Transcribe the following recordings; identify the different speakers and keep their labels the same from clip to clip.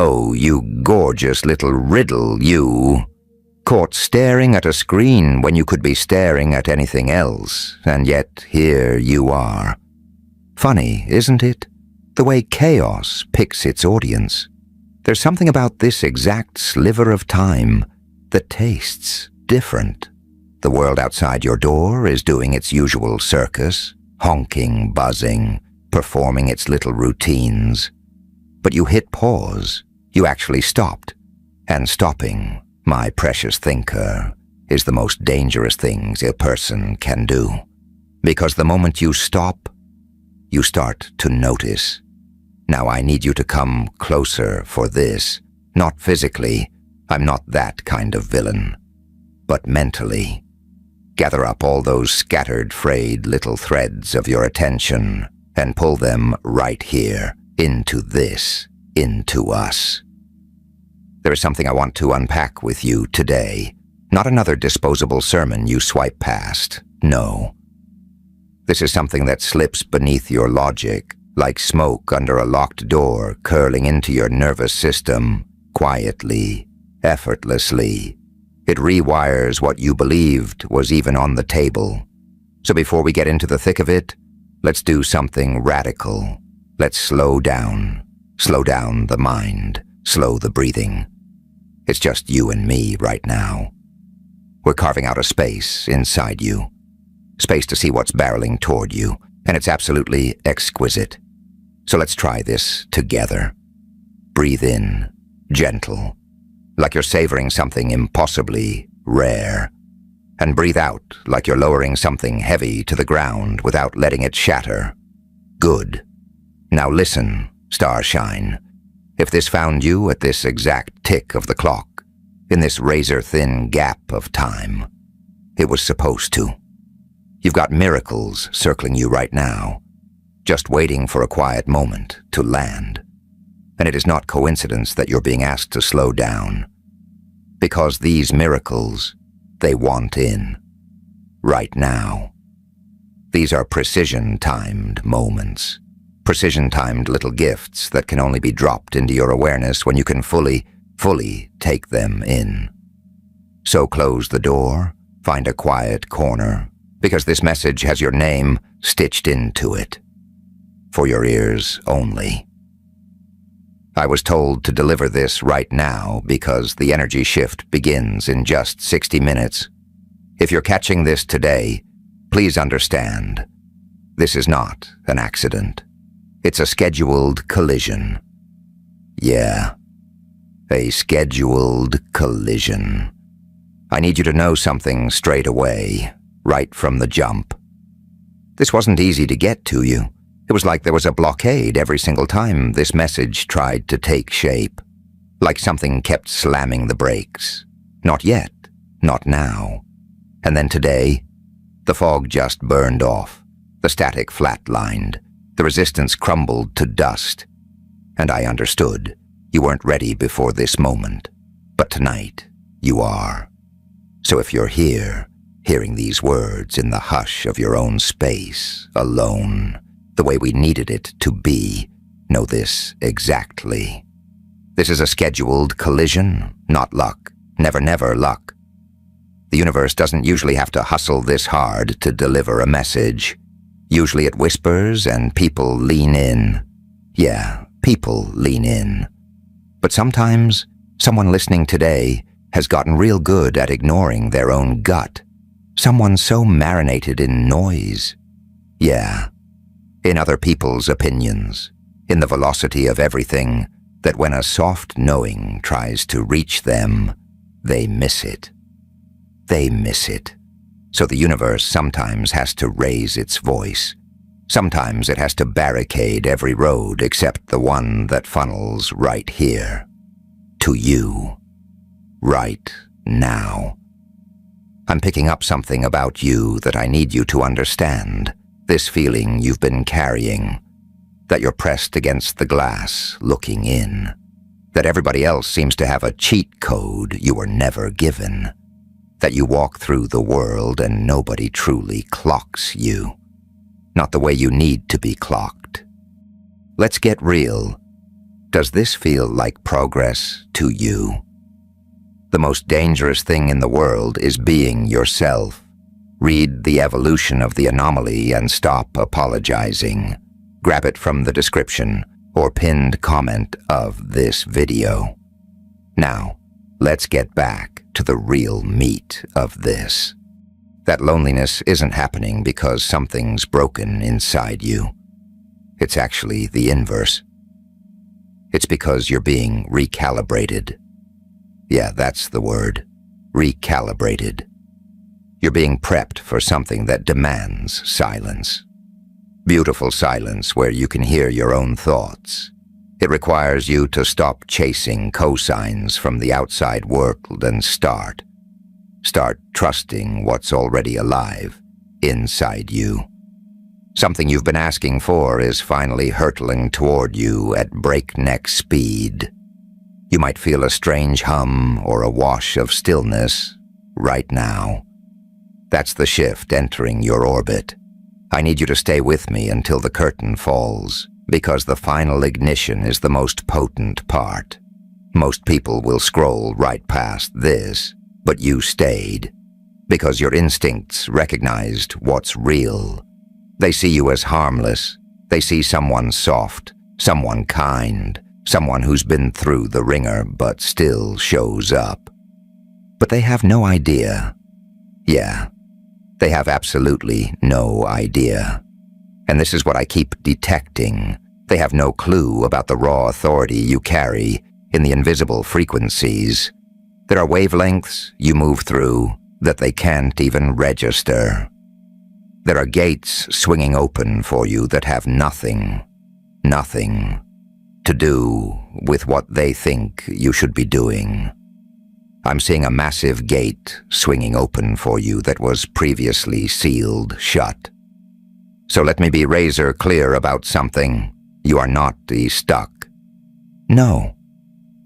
Speaker 1: Oh, you gorgeous little riddle, you. Caught staring at a screen when you could be staring at anything else, and yet here you are. Funny, isn't it? The way chaos picks its audience. There's something about this exact sliver of time that tastes different. The world outside your door is doing its usual circus, honking, buzzing, performing its little routines. But you hit pause. You actually stopped. And stopping, my precious thinker, is the most dangerous things a person can do. Because the moment you stop, you start to notice. Now I need you to come closer for this. Not physically, I'm not that kind of villain. But mentally. Gather up all those scattered, frayed little threads of your attention and pull them right here, into this, into us. There is something I want to unpack with you today. Not another disposable sermon you swipe past. No. This is something that slips beneath your logic, like smoke under a locked door curling into your nervous system, quietly, effortlessly. It rewires what you believed was even on the table. So before we get into the thick of it, let's do something radical. Let's slow down the mind, slow the breathing. It's just you and me right now. We're carving out a space inside you. Space to see what's barreling toward you, and it's absolutely exquisite. So let's try this together. Breathe in, gentle, like you're savoring something impossibly rare. And breathe out like you're lowering something heavy to the ground without letting it shatter. Good. Now listen, starshine. If this found you at this exact tick of the clock, in this razor-thin gap of time, it was supposed to. You've got miracles circling you right now, just waiting for a quiet moment to land. And it is not coincidence that you're being asked to slow down. Because these miracles, they want in. Right now. These are precision-timed moments. Precision-timed little gifts that can only be dropped into your awareness when you can fully take them in. So close the door, find a quiet corner, because this message has your name stitched into it. For your ears only. I was told to deliver this right now because the energy shift begins in just 60 minutes. If you're catching this today, please understand, this is not an accident. It's a scheduled collision. Yeah, a scheduled collision. I need you to know something straight away, right from the jump. This wasn't easy to get to you. It was like there was a blockade every single time this message tried to take shape. Like something kept slamming the brakes. Not yet, not now. And then today, the fog just burned off. The static flatlined. The resistance crumbled to dust. And I understood. You weren't ready before this moment. But tonight, you are. So if you're here, hearing these words in the hush of your own space, alone, the way we needed it to be, know this exactly. This is a scheduled collision, not luck. Never luck. The universe doesn't usually have to hustle this hard to deliver a message. Usually it whispers and people lean in. Yeah, people lean in. But sometimes, someone listening today has gotten real good at ignoring their own gut. Someone so marinated in noise. Yeah, in other people's opinions, in the velocity of everything, that when a soft knowing tries to reach them, they miss it. They miss it. So the universe sometimes has to raise its voice. Sometimes it has to barricade every road except the one that funnels right here. To you. Right now. I'm picking up something about you that I need you to understand. This feeling you've been carrying. That you're pressed against the glass, looking in. That everybody else seems to have a cheat code you were never given. That you walk through the world and nobody truly clocks you. Not the way you need to be clocked. Let's get real. Does this feel like progress to you? The most dangerous thing in the world is being yourself. Read The Evolution of the Anomaly and stop apologizing. Grab it from the description or pinned comment of this video. Now, let's get back to the real meat of this. That loneliness isn't happening because something's broken inside you. It's actually the inverse. It's because you're being recalibrated. Yeah, that's the word. Recalibrated. You're being prepped for something that demands silence. Beautiful silence where you can hear your own thoughts. It requires you to stop chasing cosigns from the outside world and start trusting what's already alive inside you. Something you've been asking for is finally hurtling toward you at breakneck speed. You might feel a strange hum or a wash of stillness right now. That's the shift entering your orbit. I need you to stay with me until the curtain falls, because the final ignition is the most potent part. Most people will scroll right past this, but you stayed, because your instincts recognized what's real. They see you as harmless. They see someone soft, someone kind, someone who's been through the ringer but still shows up. But they have no idea. Yeah, they have absolutely no idea. And this is what I keep detecting. They have no clue about the raw authority you carry in the invisible frequencies. There are wavelengths you move through that they can't even register. There are gates swinging open for you that have nothing to do with what they think you should be doing. I'm seeing a massive gate swinging open for you that was previously sealed shut. So let me be razor clear about something. You are not stuck. No,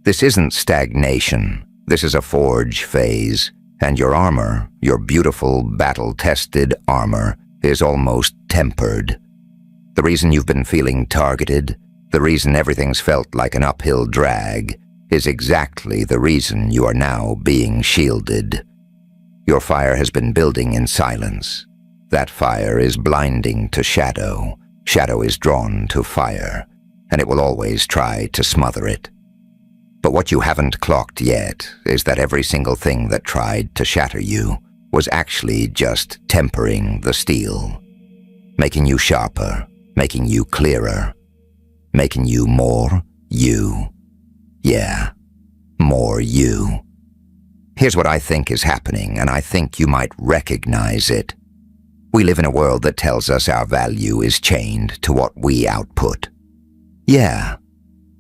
Speaker 1: this isn't stagnation. This is a forge phase, and your armor, your beautiful battle-tested armor, is almost tempered. The reason you've been feeling targeted, the reason everything's felt like an uphill drag, is exactly the reason you are now being shielded. Your fire has been building in silence. That fire is blinding to shadow. Shadow is drawn to fire, and it will always try to smother it. But what you haven't clocked yet is that every single thing that tried to shatter you was actually just tempering the steel, making you sharper, making you clearer, making you more you. Yeah, more you. Here's what I think is happening, and I think you might recognize it. We live in a world that tells us our value is chained to what we output. Yeah,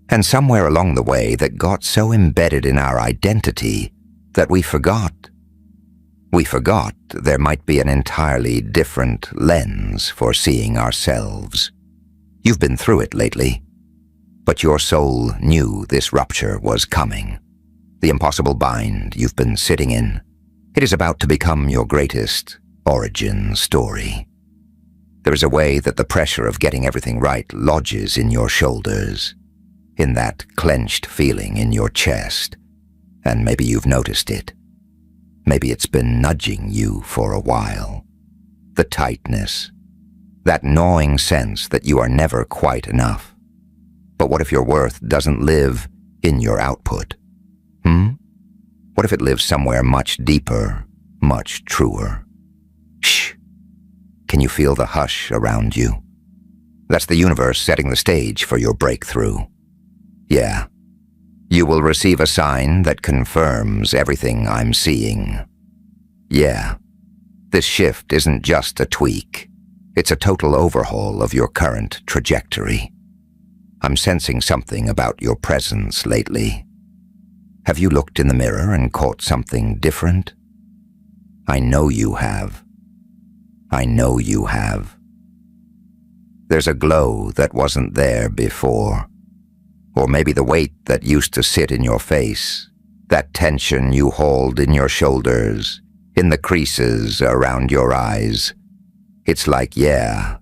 Speaker 1: and somewhere along the way that got so embedded in our identity that we forgot. We forgot there might be an entirely different lens for seeing ourselves. You've been through it lately, but your soul knew this rupture was coming. The impossible bind you've been sitting in, it is about to become your greatest origin story. There is a way that the pressure of getting everything right lodges in your shoulders, in that clenched feeling in your chest, and maybe you've noticed it. Maybe it's been nudging you for a while. The tightness, that gnawing sense that you are never quite enough. But what if your worth doesn't live in your output? What if it lives somewhere much deeper, much truer? Shh. Can you feel the hush around you? That's the universe setting the stage for your breakthrough. Yeah. You will receive a sign that confirms everything I'm seeing. Yeah. This shift isn't just a tweak. It's a total overhaul of your current trajectory. I'm sensing something about your presence lately. Have you looked in the mirror and caught something different? I know you have. I know you have. There's a glow that wasn't there before. Or maybe the weight that used to sit in your face, that tension you hold in your shoulders, in the creases around your eyes. It's like, yeah,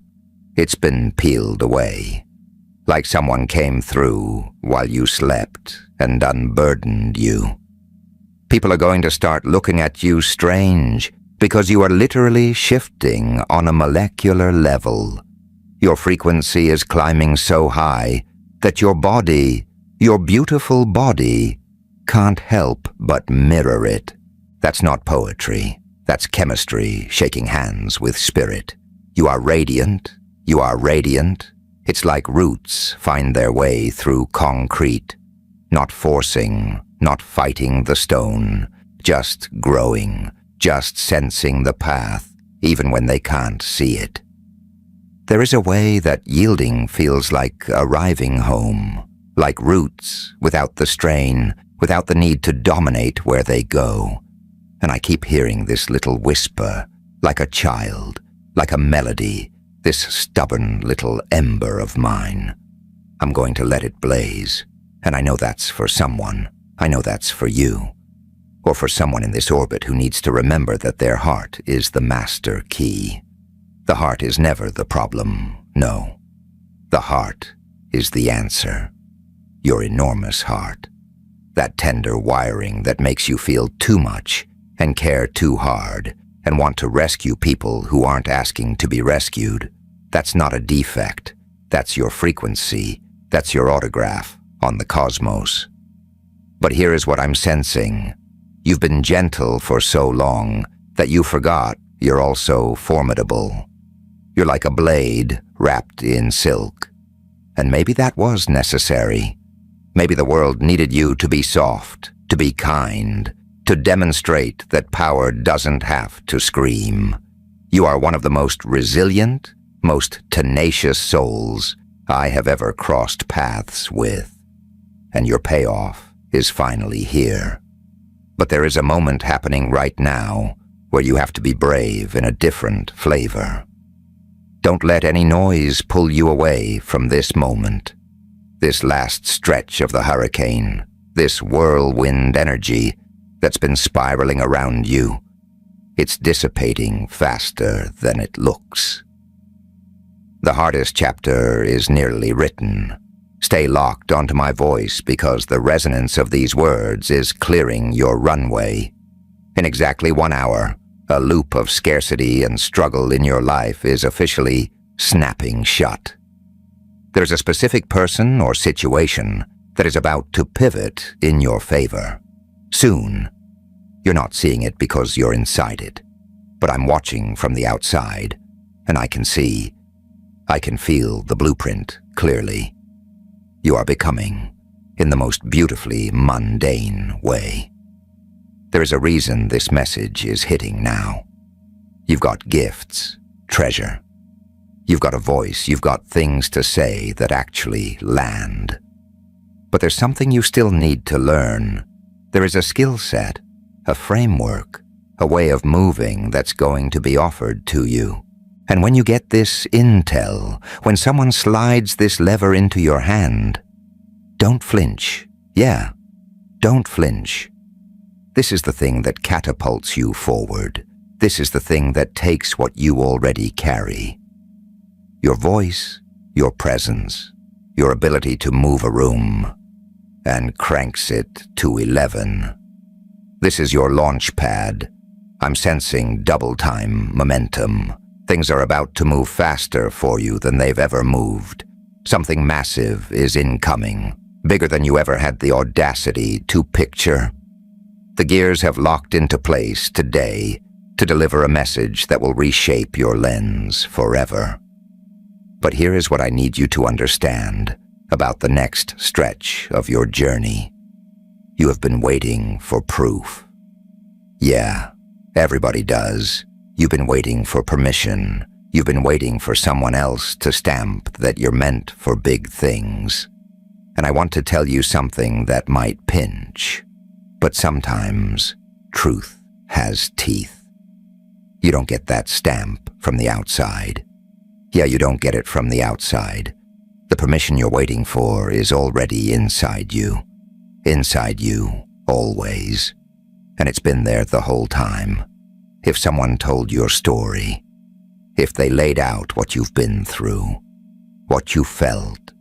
Speaker 1: it's been peeled away. like someone came through while you slept and unburdened you. People are going to start looking at you strange because you are literally shifting on a molecular level. Your frequency is climbing so high that your body, your beautiful body, can't help but mirror it. That's not poetry. That's chemistry shaking hands with spirit. You are radiant. You are radiant. It's like roots find their way through concrete, not forcing, not fighting the stone, just growing, just sensing the path, even when they can't see it. There is a way that yielding feels like arriving home, like roots without the strain, without the need to dominate where they go. And I keep hearing this little whisper, like a child, like a melody, this stubborn little ember of mine. I'm going to let it blaze, and I know that's for someone. I know that's for you, or for someone in this orbit who needs to remember that their heart is the master key. The heart is never the problem, no. The heart is the answer. Your enormous heart. That tender wiring that makes you feel too much and care too hard and want to rescue people who aren't asking to be rescued. That's not a defect. That's your frequency. That's your autograph on the cosmos. But here is what I'm sensing. You've been gentle for so long that you forgot you're also formidable. You're like a blade wrapped in silk. And maybe that was necessary. Maybe the world needed you to be soft, to be kind, to demonstrate that power doesn't have to scream. You are one of the most resilient, most tenacious souls I have ever crossed paths with. And your payoff is finally here. But there is a moment happening right now where you have to be brave in a different flavor. Don't let any noise pull you away from this moment. This last stretch of the hurricane, this whirlwind energy that's been spiraling around you. It's dissipating faster than it looks. The hardest chapter is nearly written. Stay locked onto my voice because the resonance of these words is clearing your runway. In exactly 1 hour, a loop of scarcity and struggle in your life is officially snapping shut. There's a specific person or situation that is about to pivot in your favor. Soon. You're not seeing it because you're inside it, but I'm watching from the outside, and I can feel the blueprint clearly. You are becoming, in the most beautifully mundane way. There is a reason this message is hitting now. You've got gifts, treasure. You've got a voice, you've got things to say that actually land. But there's something you still need to learn. There is a skill set, a framework, a way of moving that's going to be offered to you. And when you get this intel, when someone slides this lever into your hand, don't flinch. Yeah, don't flinch. This is the thing that catapults you forward. This is the thing that takes what you already carry. Your voice, your presence, your ability to move a room, and cranks it to 11. This is your launch pad. I'm sensing double-time momentum. Things are about to move faster for you than they've ever moved. Something massive is incoming, bigger than you ever had the audacity to picture. The gears have locked into place today to deliver a message that will reshape your lens forever. But here is what I need you to understand about the next stretch of your journey. You have been waiting for proof. Yeah, everybody does. You've been waiting for permission. You've been waiting for someone else to stamp that you're meant for big things. And I want to tell you something that might pinch. But sometimes, truth has teeth. You don't get that stamp from the outside. Yeah, you don't get it from the outside. The permission you're waiting for is already inside you. Inside you, always. And it's been there the whole time. If someone told your story, if they laid out what you've been through, what you felt,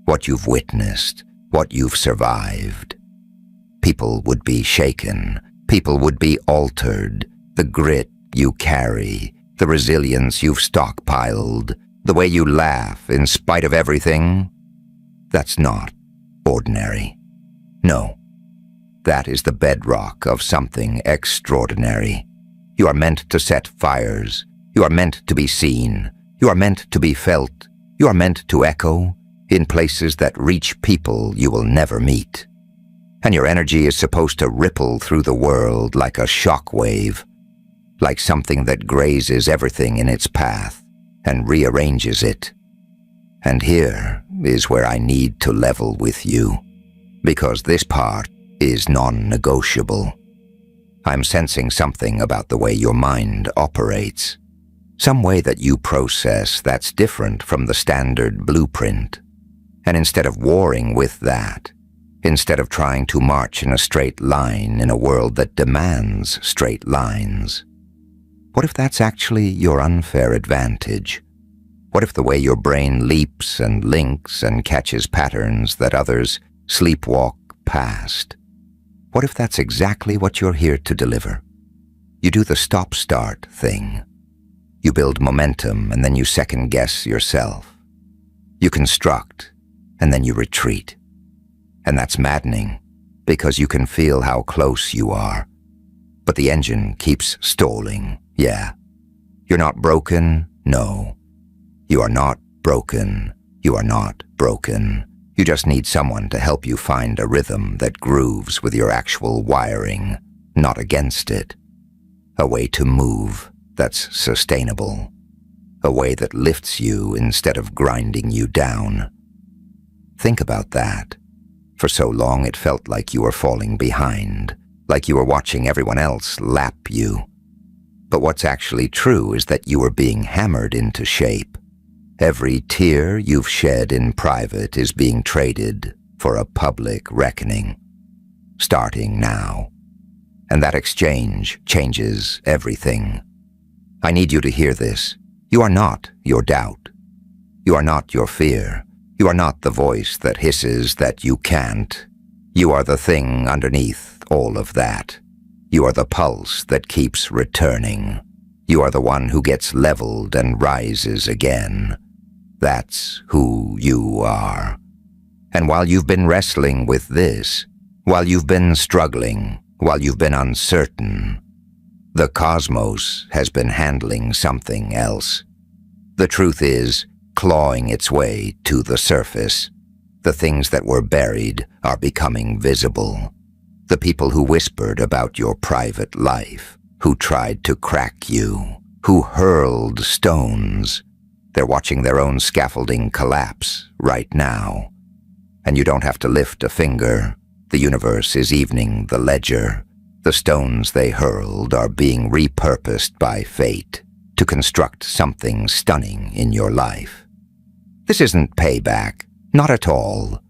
Speaker 1: what you've witnessed, what you've survived. People would be shaken, people would be altered, the grit you carry, the resilience you've stockpiled, the way you laugh in spite of everything. That's not ordinary. No, that is the bedrock of something extraordinary. You are meant to set fires. You are meant to be seen. You are meant to be felt. You are meant to echo in places that reach people you will never meet. And your energy is supposed to ripple through the world like a shock wave, like something that grazes everything in its path and rearranges it. And here is where I need to level with you, because this part is non-negotiable. I'm sensing something about the way your mind operates, some way that you process that's different from the standard blueprint. And instead of warring with that, instead of trying to march in a straight line in a world that demands straight lines, what if that's actually your unfair advantage? What if the way your brain leaps and links and catches patterns that others sleepwalk past? What if that's exactly what you're here to deliver? You do the stop-start thing. You build momentum and then you second-guess yourself. You construct and then you retreat. And that's maddening, because you can feel how close you are. But the engine keeps stalling, yeah. You're not broken, no. You are not broken. You are not broken. You just need someone to help you find a rhythm that grooves with your actual wiring, not against it. A way to move that's sustainable. A way that lifts you instead of grinding you down. Think about that. For so long it felt like you were falling behind, like you were watching everyone else lap you. But what's actually true is that you were being hammered into shape. Every tear you've shed in private is being traded for a public reckoning, starting now. And that exchange changes everything. I need you to hear this. You are not your doubt. You are not your fear. You are not the voice that hisses that you can't. You are the thing underneath all of that. You are the pulse that keeps returning. You are the one who gets leveled and rises again. That's who you are. And while you've been wrestling with this, while you've been struggling, while you've been uncertain, the cosmos has been handling something else. The truth is, clawing its way to the surface. The things that were buried are becoming visible. The people who whispered about your private life, who tried to crack you, who hurled stones, they're watching their own scaffolding collapse right now. And you don't have to lift a finger. The universe is evening the ledger. The stones they hurled are being repurposed by fate to construct something stunning in your life. This isn't payback, not at all.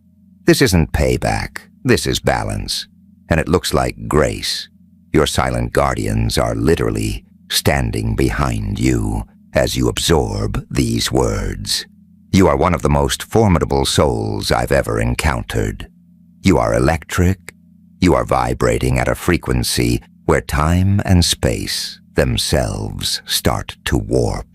Speaker 1: This isn't payback, this is balance. And it looks like grace. Your silent guardians are literally standing behind you as you absorb these words. You are one of the most formidable souls I've ever encountered. You are electric. You are vibrating at a frequency where time and space themselves start to warp.